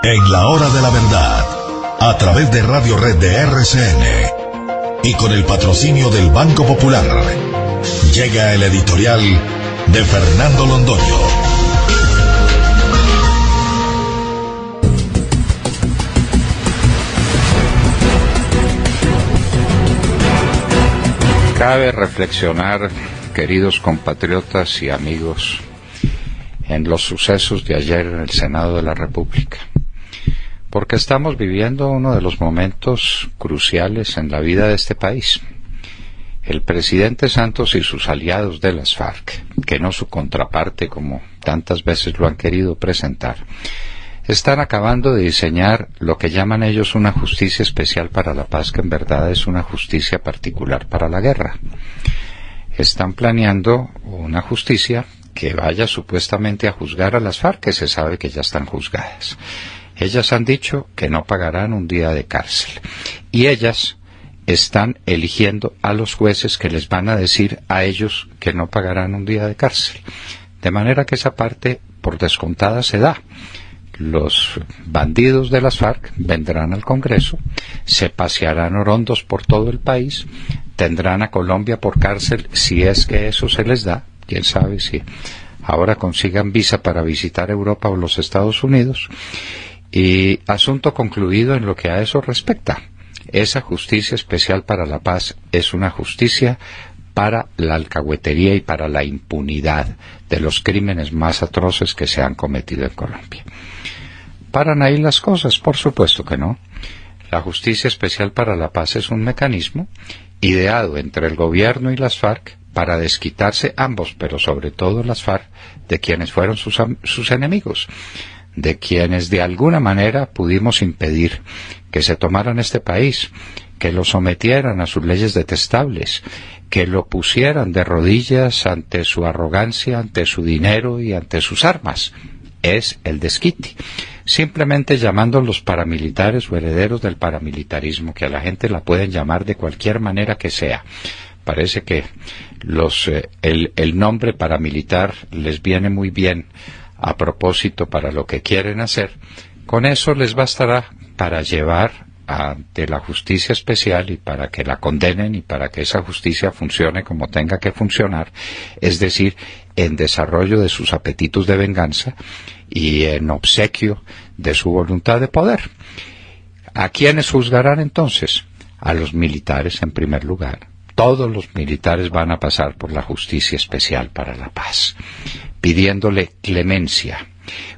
En la hora de la verdad, a través de Radio Red de RCN y con el patrocinio del Banco Popular, llega el editorial de Fernando Londoño. Cabe reflexionar, queridos compatriotas y amigos, en los sucesos de ayer en el Senado de la República, porque estamos viviendo uno de los momentos cruciales en la vida de este país. El presidente Santos y sus aliados de las FARC, que no su contraparte como tantas veces lo han querido presentar, están acabando de diseñar lo que llaman ellos una justicia especial para la paz, que en verdad es una justicia particular para la guerra. Están planeando una justicia que vaya supuestamente a juzgar a las FARC, que se sabe que ya están juzgadas. Ellas han dicho que no pagarán un día de cárcel. Y ellas están eligiendo a los jueces que les van a decir a ellos que no pagarán un día de cárcel. De manera que esa parte, por descontada, se da. Los bandidos de las FARC vendrán al Congreso, se pasearán orondos por todo el país, tendrán a Colombia por cárcel si es que eso se les da. Quién sabe si ahora consigan visa para visitar Europa o los Estados Unidos. Y asunto concluido en lo que a eso respecta. Esa justicia especial para la paz es una justicia para la alcahuetería y para la impunidad de los crímenes más atroces que se han cometido en Colombia. ¿Paran ahí las cosas? Por supuesto que no. La Justicia Especial para la Paz es un mecanismo ideado entre el gobierno y las FARC para desquitarse ambos, pero sobre todo las FARC, de quienes fueron sus enemigos, de quienes de alguna manera pudimos impedir que se tomaran este país, que lo sometieran a sus leyes detestables, que lo pusieran de rodillas ante su arrogancia, ante su dinero y ante sus armas. Es el desquite. Simplemente llamando a los paramilitares o herederos del paramilitarismo, que a la gente la pueden llamar de cualquier manera que sea. Parece que el nombre paramilitar les viene muy bien a propósito para lo que quieren hacer. Con eso les bastará para llevar ante la justicia especial y para que la condenen y para que esa justicia funcione como tenga que funcionar, es decir, en desarrollo de sus apetitos de venganza y en obsequio de su voluntad de poder. ¿A quiénes juzgarán entonces? A los militares en primer lugar. Todos los militares van a pasar por la Justicia Especial para la Paz, pidiéndole clemencia,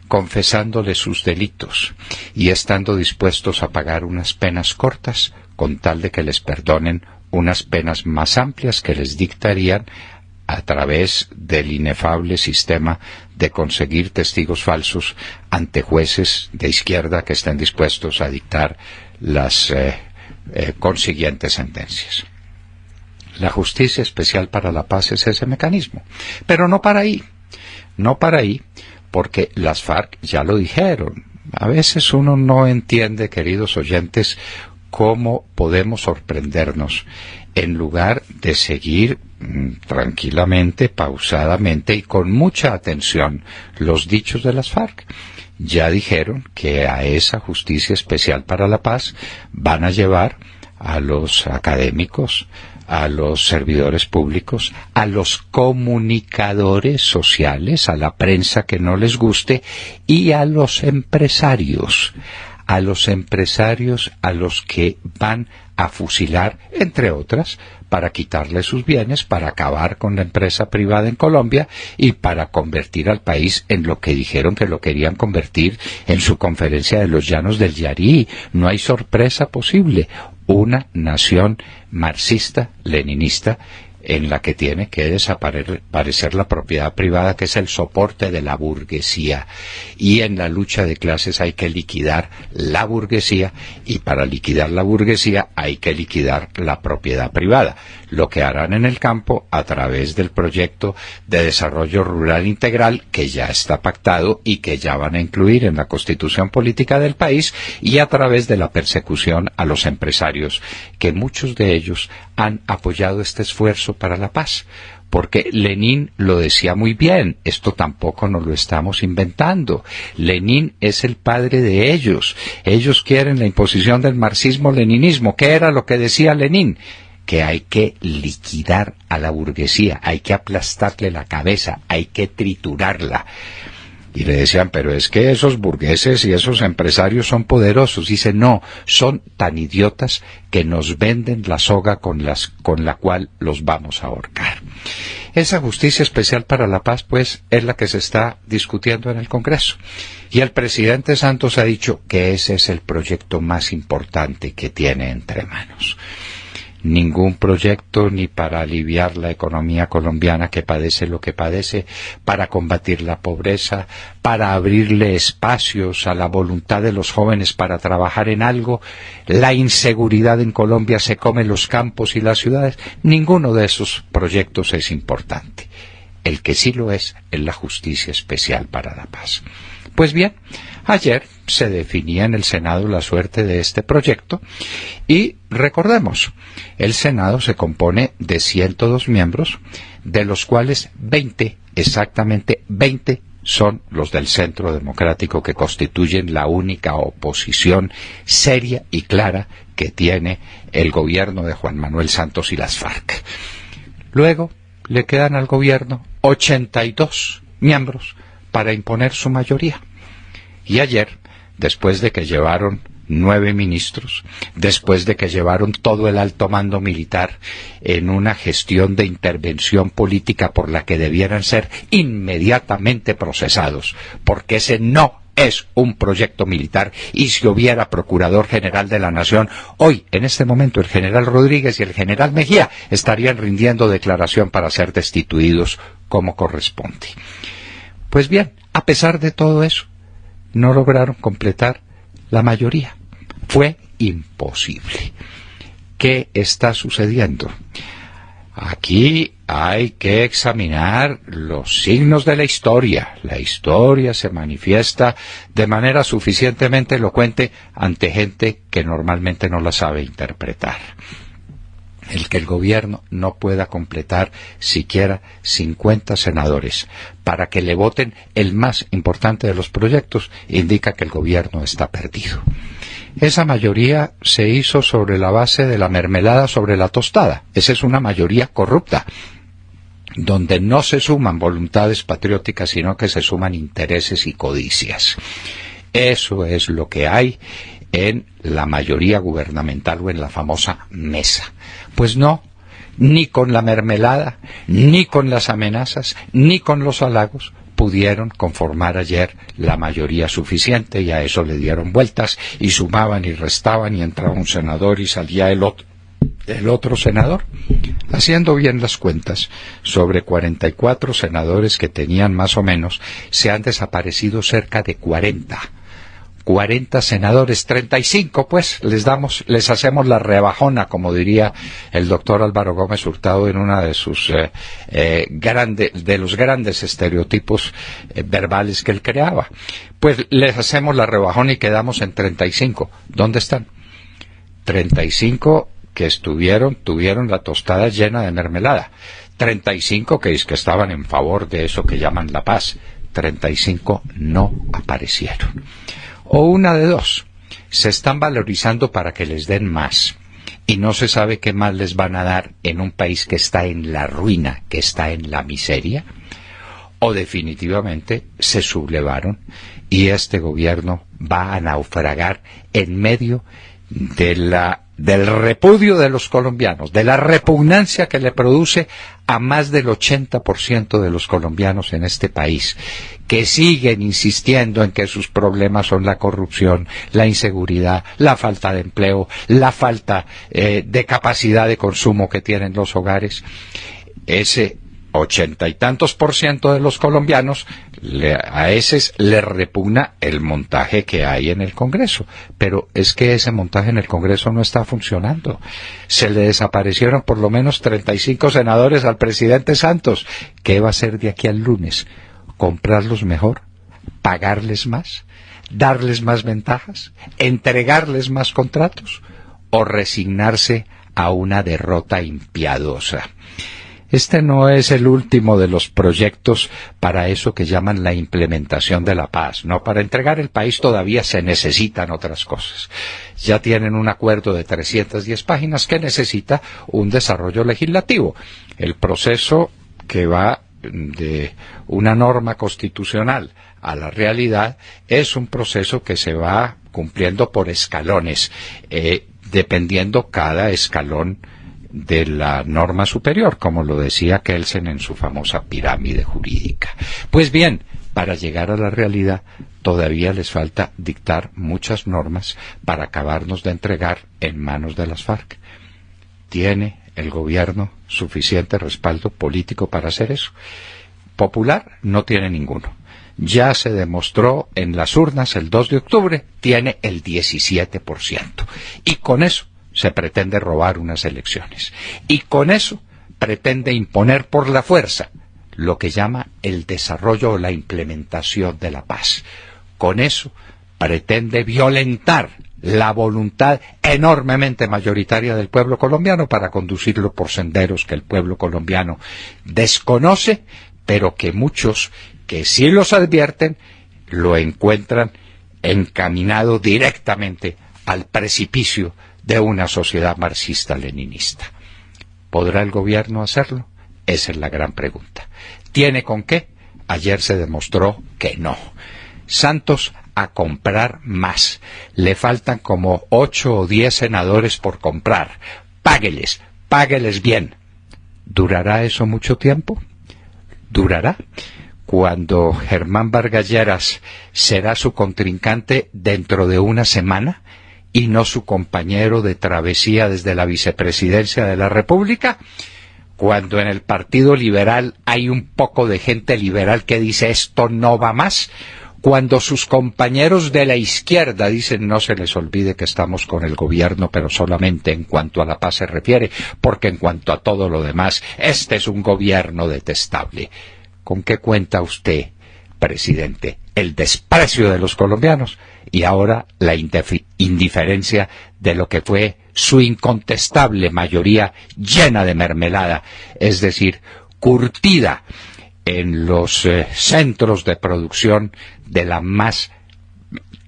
confesándole sus delitos y estando dispuestos a pagar unas penas cortas con tal de que les perdonen unas penas más amplias que les dictarían a través del inefable sistema de conseguir testigos falsos ante jueces de izquierda que estén dispuestos a dictar las consiguientes sentencias. La Justicia Especial para la Paz es ese mecanismo. Pero no para ahí, porque las FARC ya lo dijeron. A veces uno no entiende, queridos oyentes, cómo podemos sorprendernos en lugar de seguir tranquilamente, pausadamente y con mucha atención los dichos de las FARC. Ya dijeron que a esa Justicia Especial para la Paz van a llevar a los académicos, a los servidores públicos, a los comunicadores sociales, a la prensa que no les guste y a los empresarios a los que van a fusilar, entre otras, para quitarle sus bienes, para acabar con la empresa privada en Colombia y para convertir al país en lo que dijeron que lo querían convertir en su conferencia de los Llanos del Yarí. No hay sorpresa posible. Una nación marxista-leninista en la que tiene que desaparecer la propiedad privada, que es el soporte de la burguesía. Y en la lucha de clases hay que liquidar la burguesía, y para liquidar la burguesía hay que liquidar la propiedad privada. Lo que harán en el campo a través del proyecto de desarrollo rural integral, que ya está pactado y que ya van a incluir en la Constitución Política del país, y a través de la persecución a los empresarios, que muchos de ellos han apoyado este esfuerzo para la paz, porque Lenin lo decía muy bien, esto tampoco nos lo estamos inventando. Lenin es el padre de ellos. Ellos quieren la imposición del marxismo-leninismo. ¿Qué era lo que decía Lenin? Que hay que liquidar a la burguesía, hay que aplastarle la cabeza, hay que triturarla. Y le decían, pero es que esos burgueses y esos empresarios son poderosos. Dice, no, son tan idiotas que nos venden la soga con la cual los vamos a ahorcar. Esa justicia especial para la paz, pues, es la que se está discutiendo en el Congreso. Y el presidente Santos ha dicho que ese es el proyecto más importante que tiene entre manos. Ningún proyecto ni para aliviar la economía colombiana que padece lo que padece, para combatir la pobreza, para abrirle espacios a la voluntad de los jóvenes para trabajar en algo. La inseguridad en Colombia se come los campos y las ciudades. Ninguno de esos proyectos es importante. El que sí lo es la justicia especial para la paz. Pues bien, ayer se definía en el Senado la suerte de este proyecto y recordemos, el Senado se compone de 102 miembros, de los cuales 20, exactamente 20, son los del Centro Democrático, que constituyen la única oposición seria y clara que tiene el gobierno de Juan Manuel Santos y las FARC. Luego le quedan al gobierno 82 miembros para imponer su mayoría. Y ayer, después de que llevaron 9 ministros, después de que llevaron todo el alto mando militar en una gestión de intervención política por la que debieran ser inmediatamente procesados, porque ese no es un proyecto militar, y si hubiera Procurador General de la Nación, hoy, en este momento, el general Rodríguez y el general Mejía estarían rindiendo declaración para ser destituidos como corresponde. Pues bien, a pesar de todo eso, no lograron completar la mayoría. Fue imposible. ¿Qué está sucediendo? Aquí hay que examinar los signos de la historia. La historia se manifiesta de manera suficientemente elocuente ante gente que normalmente no la sabe interpretar. El que el gobierno no pueda completar siquiera 50 senadores para que le voten el más importante de los proyectos indica que el gobierno está perdido. Esa mayoría se hizo sobre la base de la mermelada sobre la tostada. Esa es una mayoría corrupta, donde no se suman voluntades patrióticas, sino que se suman intereses y codicias. Eso es lo que hay en la mayoría gubernamental o en la famosa mesa. Pues no, ni con la mermelada, ni con las amenazas, ni con los halagos pudieron conformar ayer la mayoría suficiente, y a eso le dieron vueltas y sumaban y restaban y entraba un senador y salía el otro senador. Haciendo bien las cuentas, sobre 44 senadores que tenían más o menos, se han desaparecido cerca de 40 senadores, 35 pues, les hacemos la rebajona, como diría el doctor Álvaro Gómez Hurtado en una de sus de los grandes estereotipos verbales que él creaba. Pues les hacemos la rebajona y quedamos en 35. ¿Dónde están? 35 que tuvieron la tostada llena de mermelada. 35 que estaban en favor de eso que llaman la paz. 35 no aparecieron. O una de dos, se están valorizando para que les den más, y no se sabe qué más les van a dar en un país que está en la ruina, que está en la miseria, o definitivamente se sublevaron y este gobierno va a naufragar en medio del repudio de los colombianos, de la repugnancia que le produce a más del 80% de los colombianos en este país, que siguen insistiendo en que sus problemas son la corrupción, la inseguridad, la falta de empleo, la falta de capacidad de consumo que tienen los hogares. Ese 80 y tantos % de los colombianos, a ese le repugna el montaje que hay en el Congreso. Pero es que ese montaje en el Congreso no está funcionando. Se le desaparecieron por lo menos 35 senadores al presidente Santos. ¿Qué va a hacer de aquí al lunes? ¿Comprarlos mejor? ¿Pagarles más? ¿Darles más ventajas? ¿Entregarles más contratos? ¿O resignarse a una derrota impiadosa? Este no es el último de los proyectos para eso que llaman la implementación de la paz. No, para entregar el país todavía se necesitan otras cosas. Ya tienen un acuerdo de 310 páginas que necesita un desarrollo legislativo. El proceso que va de una norma constitucional a la realidad es un proceso que se va cumpliendo por escalones, dependiendo cada escalón de la norma superior, como lo decía Kelsen en su famosa pirámide jurídica. Pues bien, para llegar a la realidad todavía les falta dictar muchas normas para acabarnos de entregar en manos de las FARC. ¿Tiene el gobierno suficiente respaldo político para hacer eso? Popular no tiene ninguno. Ya se demostró en las urnas el 2 de octubre, tiene el 17%. Y con eso se pretende robar unas elecciones. Y con eso pretende imponer por la fuerza lo que llama el desarrollo o la implementación de la paz. Con eso pretende violentar la voluntad enormemente mayoritaria del pueblo colombiano para conducirlo por senderos que el pueblo colombiano desconoce, pero que muchos que sí los advierten lo encuentran encaminado directamente al precipicio de una sociedad marxista-leninista. ¿Podrá el gobierno hacerlo? Esa es la gran pregunta. ¿Tiene con qué? Ayer se demostró que no. Santos a comprar más. Le faltan como 8 o 10 senadores por comprar. Págueles bien. ¿Durará eso mucho tiempo? ¿Durará? Cuando Germán Vargas Lleras será su contrincante dentro de una semana y no su compañero de travesía desde la vicepresidencia de la República, cuando en el Partido Liberal hay un poco de gente liberal que dice esto no va más, cuando sus compañeros de la izquierda dicen no se les olvide que estamos con el gobierno, pero solamente en cuanto a la paz se refiere, porque en cuanto a todo lo demás, este es un gobierno detestable. ¿Con qué cuenta usted, presidente? El desprecio de los colombianos y ahora la indiferencia de lo que fue su incontestable mayoría llena de mermelada, es decir, curtida en los centros de producción de la más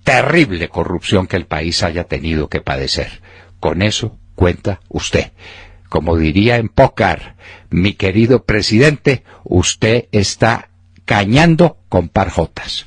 terrible corrupción que el país haya tenido que padecer. Con eso cuenta usted. Como diría en pócar, mi querido presidente, usted está cañando con parjotas.